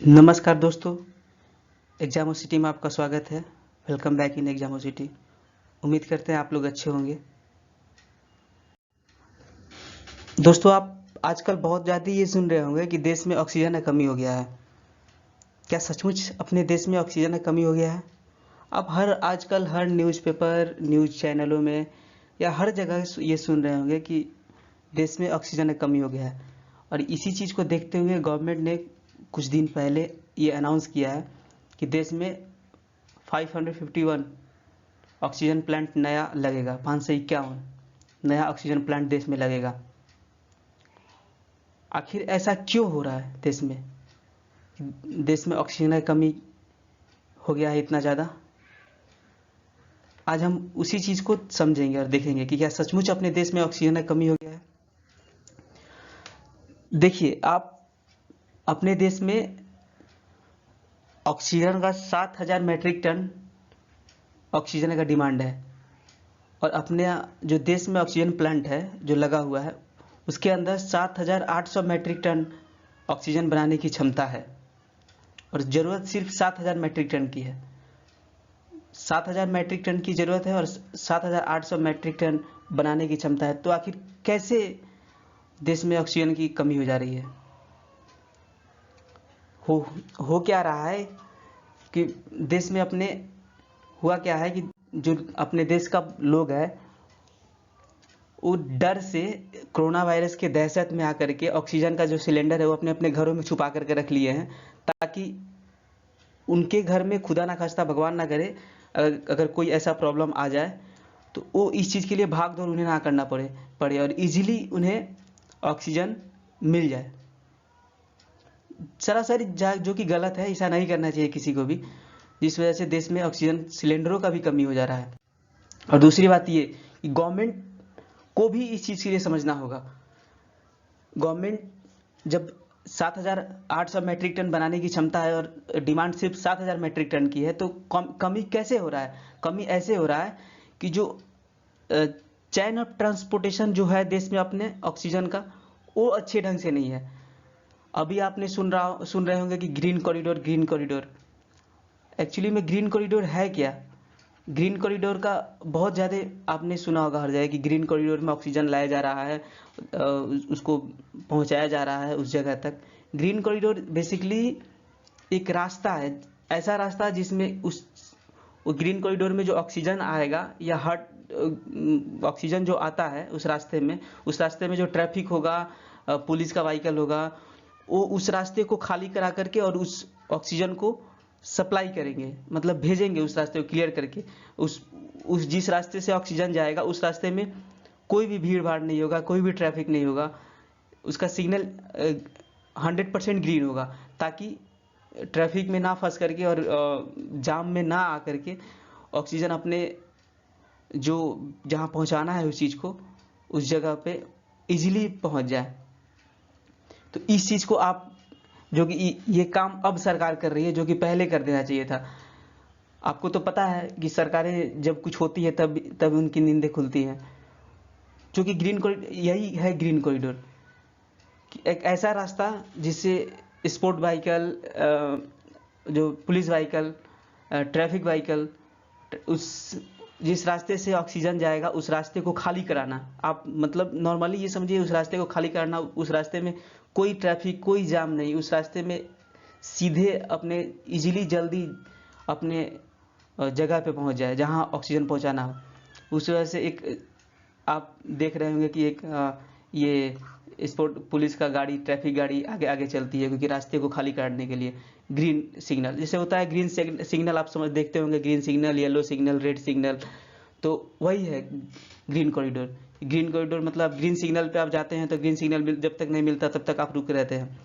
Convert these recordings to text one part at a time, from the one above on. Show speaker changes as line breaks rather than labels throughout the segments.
नमस्कार दोस्तों, एग्जामो सिटी में आपका स्वागत है। Welcome back in examo city. उम्मीद करते हैं आप लोग अच्छे होंगे। दोस्तों, आप आजकल बहुत ज़्यादा ये सुन रहे होंगे कि देश में ऑक्सीजन की कमी हो गया है। क्या सचमुच अपने देश में ऑक्सीजन की कमी हो गया है? आप आजकल हर न्यूज़पेपर, न्यूज़ चैनलों में या हर जगह ये सुन रहे होंगे कि देश में ऑक्सीजन की कमी हो गया है। और इसी चीज़ को देखते हुए गवर्नमेंट ने कुछ दिन पहले ये अनाउंस किया है कि देश में 551 ऑक्सीजन प्लांट नया लगेगा। 551 नया ऑक्सीजन प्लांट देश में लगेगा। आखिर ऐसा क्यों हो रहा है देश में ऑक्सीजन की कमी हो गया है इतना ज़्यादा? आज हम उसी चीज़ को समझेंगे और देखेंगे कि क्या सचमुच अपने देश में ऑक्सीजन की कमी हो गया है। देखिए, आप अपने देश में ऑक्सीजन का 7,000 मैट्रिक टन ऑक्सीजन का डिमांड है। और अपने जो देश में ऑक्सीजन प्लांट है जो लगा हुआ है, उसके अंदर 7,800 मैट्रिक टन ऑक्सीजन बनाने की क्षमता है। और ज़रूरत सिर्फ 7,000 मैट्रिक टन की है। 7,000 मैट्रिक टन की ज़रूरत है और 7,800 मैट्रिक टन बनाने की क्षमता है। तो आखिर कैसे देश में ऑक्सीजन की कमी हो जा रही है? हो क्या रहा है कि देश में अपने हुआ क्या है कि जो अपने देश का लोग है वो डर से कोरोना वायरस के दहशत में आकर के ऑक्सीजन का जो सिलेंडर है वो अपने अपने घरों में छुपा करके रख लिए हैं, ताकि उनके घर में खुदा ना खास्ता भगवान ना करे अगर कोई ऐसा प्रॉब्लम आ जाए तो वो इस चीज़ के लिए भाग दौड़ उन्हें ना करना पड़े और इजीली उन्हें ऑक्सीजन मिल जाए। सरासरी जो कि गलत है, ऐसा नहीं करना चाहिए किसी को भी, जिस वजह से देश में ऑक्सीजन सिलेंडरों का भी कमी हो जा रहा है। और दूसरी बात ये कि गवर्नमेंट को भी इस चीज़ के लिए समझना होगा। गवर्नमेंट जब 7,800 मैट्रिक टन बनाने की क्षमता है और डिमांड सिर्फ 7,000 मैट्रिक टन की है, तो कमी कैसे हो रहा है? कमी ऐसे हो रहा है कि जो चैन ऑफ ट्रांसपोर्टेशन जो है देश में अपने ऑक्सीजन का, वो अच्छे ढंग से नहीं है। अभी आपने सुन रहे होंगे कि ग्रीन कॉरिडोर। एक्चुअली में ग्रीन कॉरिडोर है क्या? ग्रीन कॉरिडोर का बहुत ज़्यादा आपने सुना होगा हर जगह कि ग्रीन कॉरिडोर में ऑक्सीजन लाया जा रहा है, उसको पहुंचाया जा रहा है उस जगह तक। ग्रीन कॉरिडोर बेसिकली एक रास्ता है, ऐसा रास्ता जिसमें वो ग्रीन कॉरिडोर में जो ऑक्सीजन आएगा या ऑक्सीजन जो आता है उस रास्ते में जो ट्रैफिक होगा, पुलिस का व्हीकल होगा, वो उस रास्ते को खाली करा करके और उस ऑक्सीजन को सप्लाई करेंगे, मतलब भेजेंगे उस रास्ते को क्लियर करके। उस जिस रास्ते से ऑक्सीजन जाएगा उस रास्ते में कोई भी भीड़ भाड़ नहीं होगा, कोई भी ट्रैफिक नहीं होगा। उसका सिग्नल 100% ग्रीन होगा, ताकि ट्रैफिक में ना फंस करके और जाम में ना आ करके ऑक्सीजन अपने जो जहाँ पहुँचाना है उस चीज़ को उस जगह पे इजीली पहुँच जाए। तो इस चीज़ को आप जो कि ये काम अब सरकार कर रही है, जो कि पहले कर देना चाहिए था। आपको तो पता है कि सरकारें जब कुछ होती है तब उनकी नींदें खुलती हैं। जो कि ग्रीन कॉरिडोर यही है। ग्रीन कॉरिडोर एक ऐसा रास्ता जिससे स्पोर्ट व्हीकल, जो पुलिस व्हीकल, ट्रैफिक व्हीकल, उस जिस रास्ते से ऑक्सीजन जाएगा उस रास्ते को खाली कराना। आप मतलब नॉर्मली ये समझिए, उस रास्ते को खाली कराना। उस रास्ते में कोई ट्रैफिक, कोई जाम नहीं, उस रास्ते में सीधे अपने इजीली जल्दी अपने जगह पे पहुंच जाए जहां ऑक्सीजन पहुंचाना हो। उस वजह से एक आप देख रहे होंगे कि ये स्पोर्ट पुलिस का गाड़ी, ट्रैफिक गाड़ी आगे आगे चलती है, क्योंकि रास्ते को खाली करने के लिए ग्रीन सिग्नल जैसे होता है। ग्रीन सिग्नल आप समझ देखते होंगे, green signal, yellow signal, red signal, तो वही है ग्रीन कॉरिडोर। ग्रीन कॉरिडोर मतलब ग्रीन सिग्नल पे आप जाते हैं तो ग्रीन सिग्नल जब तक नहीं मिलता तब तक आप रुके रहते हैं।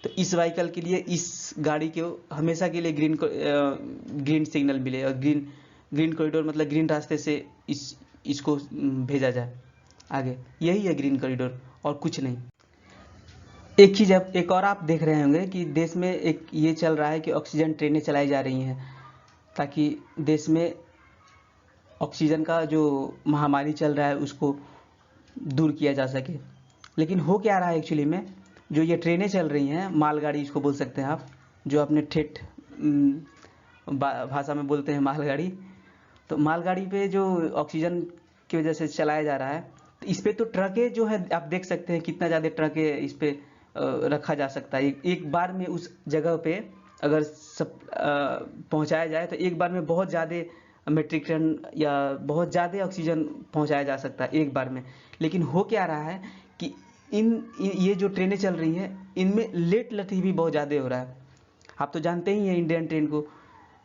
तो इस व्हीकल के लिए, इस गाड़ी के हमेशा के लिए ग्रीन सिग्नल मिले और ग्रीन कॉरिडोर मतलब ग्रीन रास्ते से इसको भेजा जाए आगे। यही है ग्रीन कॉरिडोर और कुछ नहीं। एक चीज़ अब एक और आप देख रहे होंगे कि देश में एक ये चल रहा है कि ऑक्सीजन ट्रेनें चलाई जा रही हैं, ताकि देश में ऑक्सीजन का जो महामारी चल रहा है उसको दूर किया जा सके। लेकिन हो क्या रहा है एक्चुअली में, जो ये ट्रेनें चल रही हैं, मालगाड़ी इसको बोल सकते हैं आप, जो अपने ठेठ भाषा में बोलते हैं मालगाड़ी। तो मालगाड़ी पे जो ऑक्सीजन की वजह से चलाया जा रहा है, तो इस पे तो ट्रकें जो है आप देख सकते हैं कितना ज़्यादा ट्रकें इस पे रखा जा सकता है। एक बार में उस जगह पे अगर सब पहुंचाया जाए तो एक बार में बहुत ज़्यादा मेट्रिक टन या बहुत ज़्यादा ऑक्सीजन पहुंचाया जा सकता है एक बार में। लेकिन हो क्या रहा है कि ये जो ट्रेनें चल रही हैं इनमें लेट लतीफ़ भी बहुत ज़्यादा हो रहा है। आप तो जानते ही हैं इंडियन ट्रेन को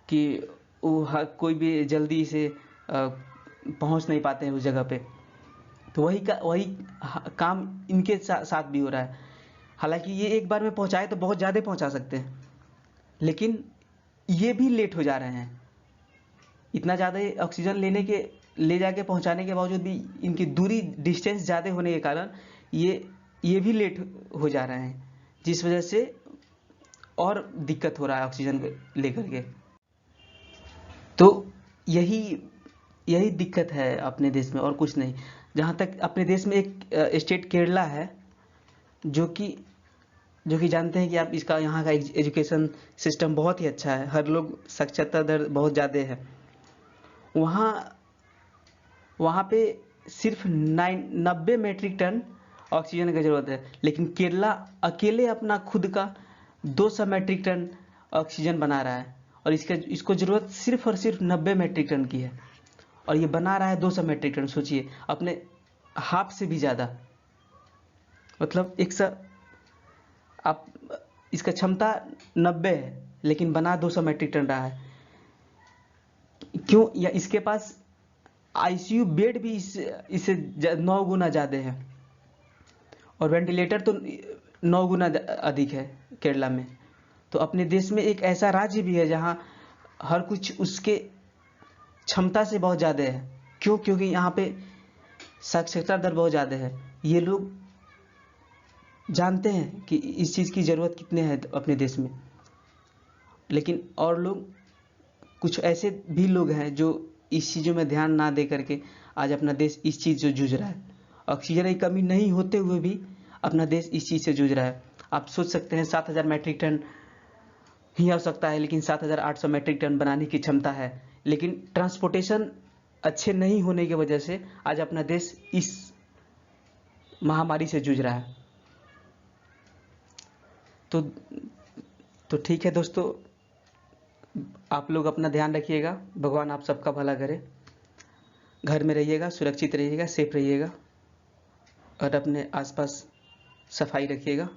कि वो कोई भी जल्दी से पहुंच नहीं पाते हैं उस जगह पे। तो वही काम इनके साथ भी हो रहा है। हालांकि ये एक बार में पहुंचाए तो बहुत ज़्यादा पहुंचा सकते हैं, लेकिन ये भी लेट हो जा रहे हैं। इतना ज़्यादा ऑक्सीजन ले जाके पहुंचाने के बावजूद भी इनकी दूरी डिस्टेंस ज़्यादा होने के कारण ये भी लेट हो जा रहे हैं, जिस वजह से और दिक्कत हो रहा है ऑक्सीजन को लेकर के। तो यही दिक्कत है अपने देश में और कुछ नहीं। जहाँ तक अपने देश में एक स्टेट केरला है जो कि जानते हैं कि आप इसका यहाँ का एजुकेशन सिस्टम बहुत ही अच्छा है, हर लोग साक्षरता दर बहुत ज़्यादा है। वहाँ पे सिर्फ 90 मेट्रिक टन ऑक्सीजन की ज़रूरत है, लेकिन केरला अकेले अपना खुद का 200 मेट्रिक टन ऑक्सीजन बना रहा है, और इसको ज़रूरत सिर्फ और सिर्फ 90 मेट्रिक टन की है, और ये बना रहा है 200 मेट्रिक टन। सोचिए, अपने हाफ से भी ज़्यादा, मतलब आप इसका क्षमता 90 है लेकिन बना 200 मेट्रिक टन रहा है। क्यों? या इसके पास आईसीयू बेड भी इससे 9 गुना ज़्यादा है, और वेंटिलेटर तो 9 गुना अधिक है केरला में। तो अपने देश में एक ऐसा राज्य भी है जहाँ हर कुछ उसके क्षमता से बहुत ज़्यादा है। क्यों? क्योंकि यहाँ पे साक्षरता दर बहुत ज़्यादा है। ये लोग जानते हैं कि इस चीज़ की ज़रूरत कितने है अपने देश में, लेकिन और लोग, कुछ ऐसे भी लोग हैं जो इस चीज़ों में ध्यान ना दे करके आज अपना देश इस चीज़ से जूझ रहा है। ऑक्सीजन की कमी नहीं होते हुए भी अपना देश इस चीज़ से जूझ रहा है। आप सोच सकते हैं 7000 मैट्रिक टन ही आवश्यकता है, लेकिन 7800 मैट्रिक टन बनाने की क्षमता है। लेकिन ट्रांसपोर्टेशन अच्छे नहीं होने की वजह से आज अपना देश इस महामारी से जूझ रहा है। तो ठीक है दोस्तों, आप लोग अपना ध्यान रखिएगा। भगवान आप सबका भला करे। घर में रहिएगा, सुरक्षित रहिएगा, सेफ रहिएगा, और अपने आसपास सफाई रखिएगा।